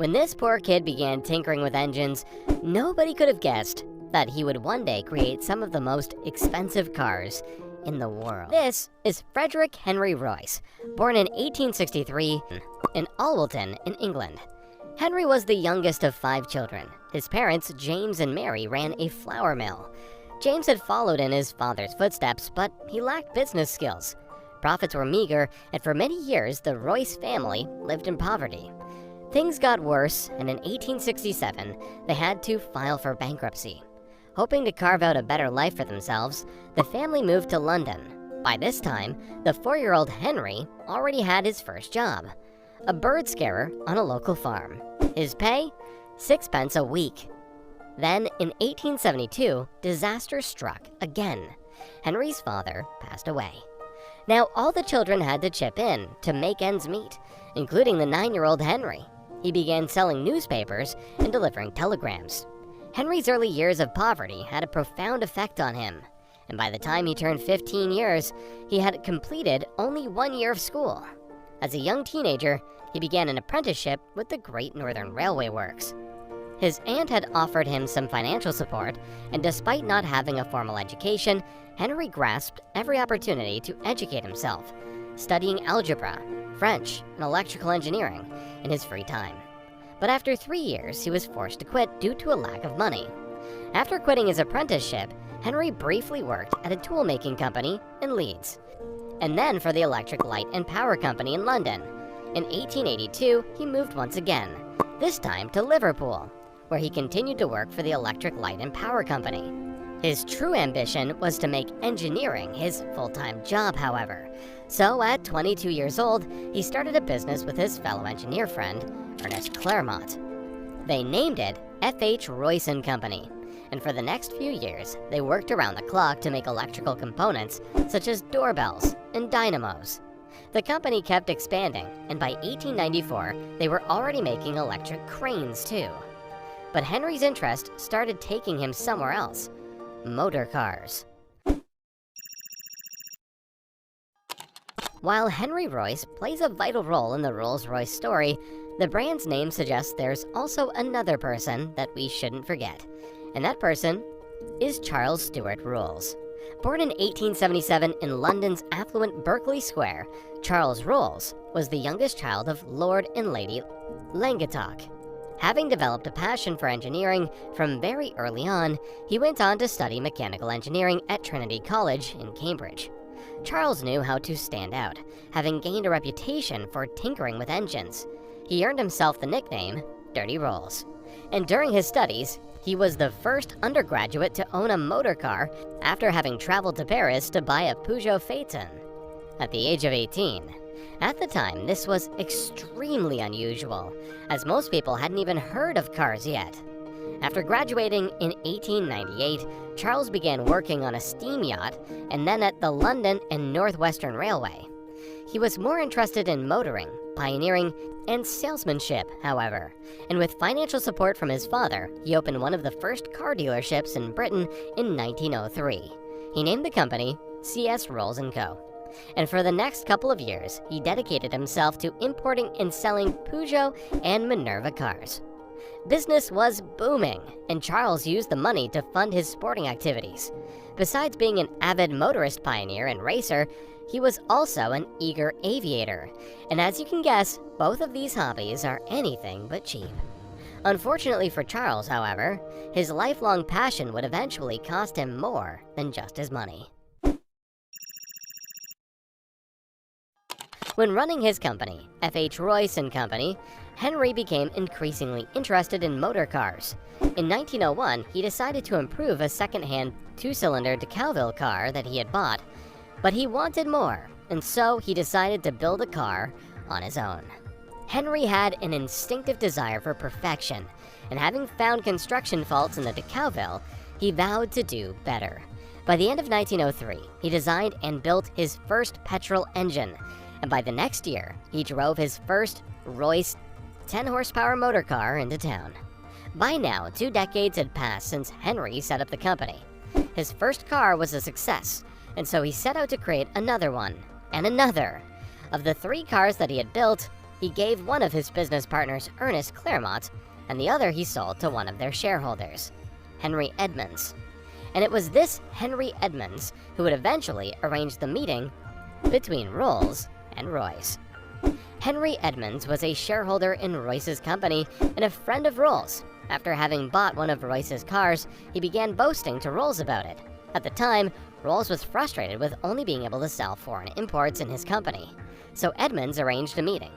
When this poor kid began tinkering with engines, nobody could have guessed that he would one day create some of the most expensive cars in the world. This is Frederick Henry Royce, born in 1863 in Alwilton in England. Henry was the youngest of 5 children. His parents, James and Mary, ran a flour mill. James had followed in his father's footsteps, but he lacked business skills. Profits were meager, and for many years, the Royce family lived in poverty. Things got worse, and in 1867, they had to file for bankruptcy. Hoping to carve out a better life for themselves, the family moved to London. By this time, the 4-year-old Henry already had his first job, a bird scarer on a local farm. His pay? 6 pence a week. Then, in 1872, disaster struck again. Henry's father passed away. Now, all the children had to chip in to make ends meet, including the 9-year-old Henry. He began selling newspapers and delivering telegrams. Henry's early years of poverty had a profound effect on him, and by the time he turned 15 years, he had completed only 1 year of school. As a young teenager, he began an apprenticeship with the Great Northern Railway Works. His aunt had offered him some financial support, and despite not having a formal education, Henry grasped every opportunity to educate himself, studying algebra, French, and electrical engineering in his free time. But after 3 years, he was forced to quit due to a lack of money. After quitting his apprenticeship, Henry briefly worked at a tool-making company in Leeds, and then for the Electric Light and Power Company in London. In 1882, he moved once again, this time to Liverpool, where he continued to work for the Electric Light and Power Company. His true ambition was to make engineering his full-time job, however. So at 22 years old, he started a business with his fellow engineer friend, Ernest Claremont. They named it F.H. Royce & Company, and for the next few years, they worked around the clock to make electrical components such as doorbells and dynamos. The company kept expanding, and by 1894, they were already making electric cranes too. But Henry's interest started taking him somewhere else: motor cars. While Henry Royce plays a vital role in the Rolls-Royce story, the brand's name suggests there's also another person that we shouldn't forget, and that person is Charles Stuart Rolls. Born in 1877 in London's affluent Berkeley Square, Charles Rolls was the youngest child of Lord and Lady Langattock. Having developed a passion for engineering from very early on, he went on to study mechanical engineering at Trinity College in Cambridge. Charles knew how to stand out, having gained a reputation for tinkering with engines. He earned himself the nickname Dirty Rolls. And during his studies, he was the first undergraduate to own a motor car after having traveled to Paris to buy a Peugeot Phaeton at the age of 18. At the time, this was extremely unusual, as most people hadn't even heard of cars yet. After graduating in 1898, Charles began working on a steam yacht and then at the London and Northwestern Railway. He was more interested in motoring, pioneering, and salesmanship, however, and with financial support from his father, he opened one of the first car dealerships in Britain in 1903. He named the company C.S. Rolls & Co. And for the next couple of years, he dedicated himself to importing and selling Peugeot and Minerva cars. Business was booming, and Charles used the money to fund his sporting activities. Besides being an avid motorist pioneer and racer, he was also an eager aviator. And as you can guess, both of these hobbies are anything but cheap. Unfortunately for Charles, however, his lifelong passion would eventually cost him more than just his money. When running his company, F.H. Royce & Company, Henry became increasingly interested in motor cars. In 1901, he decided to improve a second-hand 2-cylinder DeCalville car that he had bought, but he wanted more, and so he decided to build a car on his own. Henry had an instinctive desire for perfection, and having found construction faults in the DeCalville, he vowed to do better. By the end of 1903, he designed and built his first petrol engine, and by the next year, he drove his first Royce 10-horsepower motor car into town. By now, 2 decades had passed since Henry set up the company. His first car was a success, and so he set out to create another one, and another. Of the 3 cars that he had built, he gave one of his business partners, Ernest Claremont, and the other he sold to one of their shareholders, Henry Edmunds. And it was this Henry Edmunds who would eventually arrange the meeting between Rolls and Royce. Henry Edmunds was a shareholder in Royce's company and a friend of Rolls. After having bought one of Royce's cars, he began boasting to Rolls about it. At the time, Rolls was frustrated with only being able to sell foreign imports in his company, so Edmunds arranged a meeting.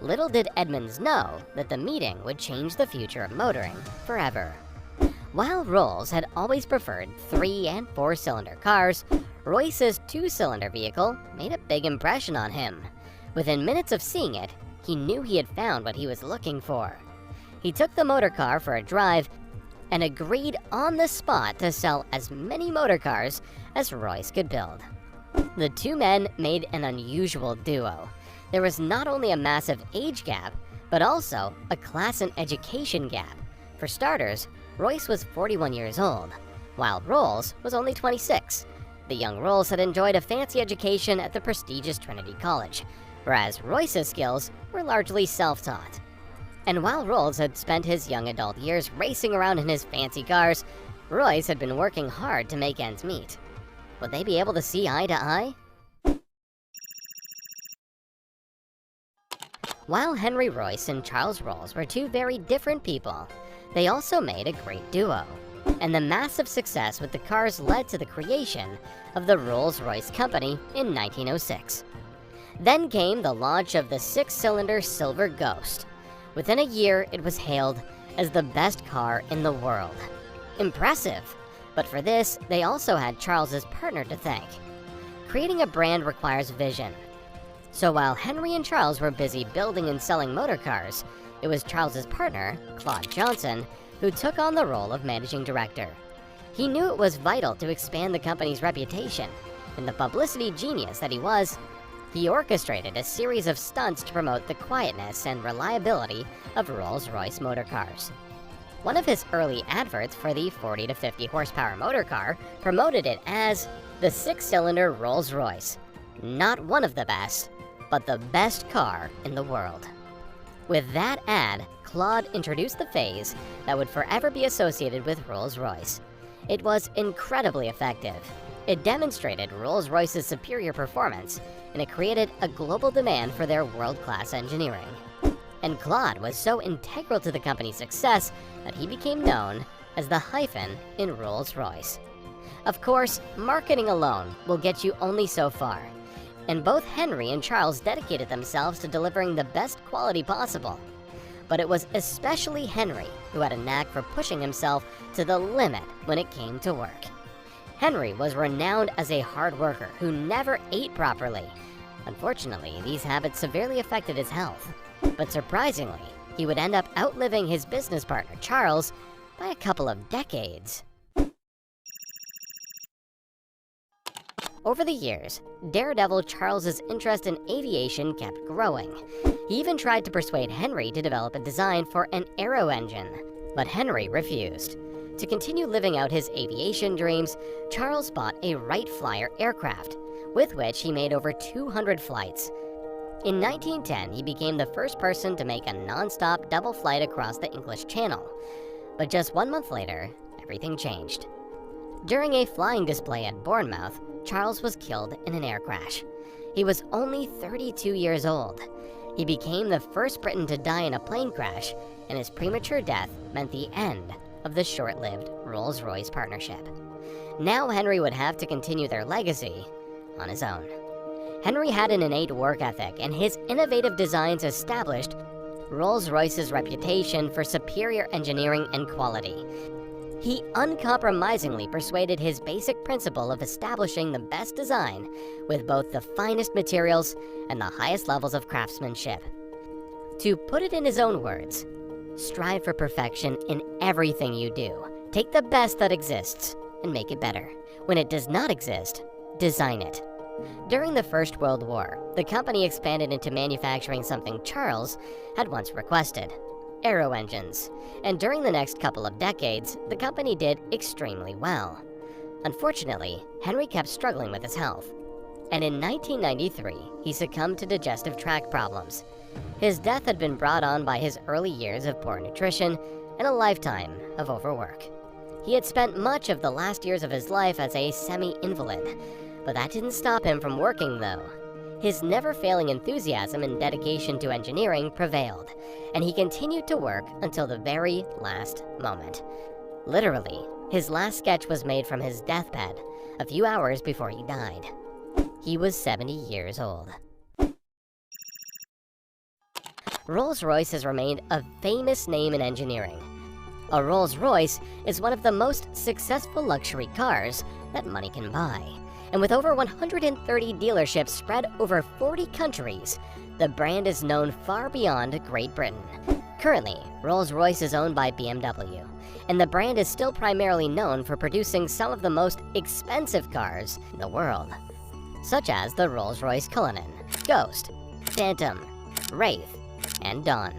Little did Edmunds know that the meeting would change the future of motoring forever. While Rolls had always preferred 3- and 4-cylinder cars, Royce's 2-cylinder vehicle made a big impression on him. Within minutes of seeing it, he knew he had found what he was looking for. He took the motor car for a drive and agreed on the spot to sell as many motor cars as Royce could build. The two men made an unusual duo. There was not only a massive age gap, but also a class and education gap. For starters, Royce was 41 years old, while Rolls was only 26. The young Rolls had enjoyed a fancy education at the prestigious Trinity College, whereas Royce's skills were largely self-taught. And while Rolls had spent his young adult years racing around in his fancy cars, Royce had been working hard to make ends meet. Would they be able to see eye to eye? While Henry Royce and Charles Rolls were two very different people, they also made a great duo. And the massive success with the cars led to the creation of the Rolls-Royce Company in 1906. Then came the launch of the 6-cylinder Silver Ghost. Within a year, it was hailed as the best car in the world. Impressive! But for this, they also had Charles's partner to thank. Creating a brand requires vision. So while Henry and Charles were busy building and selling motor cars, it was Charles's partner, Claude Johnson, who took on the role of managing director. He knew it was vital to expand the company's reputation, and the publicity genius that he was, he orchestrated a series of stunts to promote the quietness and reliability of Rolls-Royce motor cars. One of his early adverts for the 40 to 50 horsepower motor car promoted it as the 6-cylinder Rolls-Royce. Not one of the best, but the best car in the world. With that ad, Claude introduced the phase that would forever be associated with Rolls-Royce. It was incredibly effective. It demonstrated Rolls-Royce's superior performance, and it created a global demand for their world-class engineering. And Claude was so integral to the company's success that he became known as the hyphen in Rolls-Royce. Of course, marketing alone will get you only so far, and both Henry and Charles dedicated themselves to delivering the best quality possible. But it was especially Henry who had a knack for pushing himself to the limit when it came to work. Henry was renowned as a hard worker who never ate properly. Unfortunately, these habits severely affected his health. But surprisingly, he would end up outliving his business partner, Charles, by a couple of decades. Over the years, daredevil Charles's interest in aviation kept growing. He even tried to persuade Henry to develop a design for an aero engine, but Henry refused. To continue living out his aviation dreams, Charles bought a Wright Flyer aircraft, with which he made over 200 flights. In 1910, he became the first person to make a non-stop double flight across the English Channel. But just 1 month later, everything changed. During a flying display at Bournemouth, Charles was killed in an air crash. He was only 32 years old. He became the first Briton to die in a plane crash, and his premature death meant the end of the short-lived Rolls-Royce partnership. Now Henry would have to continue their legacy on his own. Henry had an innate work ethic, and his innovative designs established Rolls-Royce's reputation for superior engineering and quality. He uncompromisingly persuaded his basic principle of establishing the best design with both the finest materials and the highest levels of craftsmanship. To put it in his own words, strive for perfection in everything you do. Take the best that exists and make it better. When it does not exist, design it. During the First World War, the company expanded into manufacturing something Charles had once requested: aero engines. And during the next couple of decades, the company did extremely well. Unfortunately, Henry kept struggling with his health. And in 1993, he succumbed to digestive tract problems. His death had been brought on by his early years of poor nutrition and a lifetime of overwork. He had spent much of the last years of his life as a semi-invalid, but that didn't stop him from working, though. His never-failing enthusiasm and dedication to engineering prevailed, and he continued to work until the very last moment. Literally, his last sketch was made from his deathbed a few hours before he died. He was 70 years old. Rolls-Royce has remained a famous name in engineering. A Rolls-Royce is one of the most successful luxury cars that money can buy. And with over 130 dealerships spread over 40 countries, the brand is known far beyond Great Britain. Currently, Rolls-Royce is owned by BMW, and the brand is still primarily known for producing some of the most expensive cars in the world, such as the Rolls-Royce Cullinan, Ghost, Phantom, Wraith, and Dawn.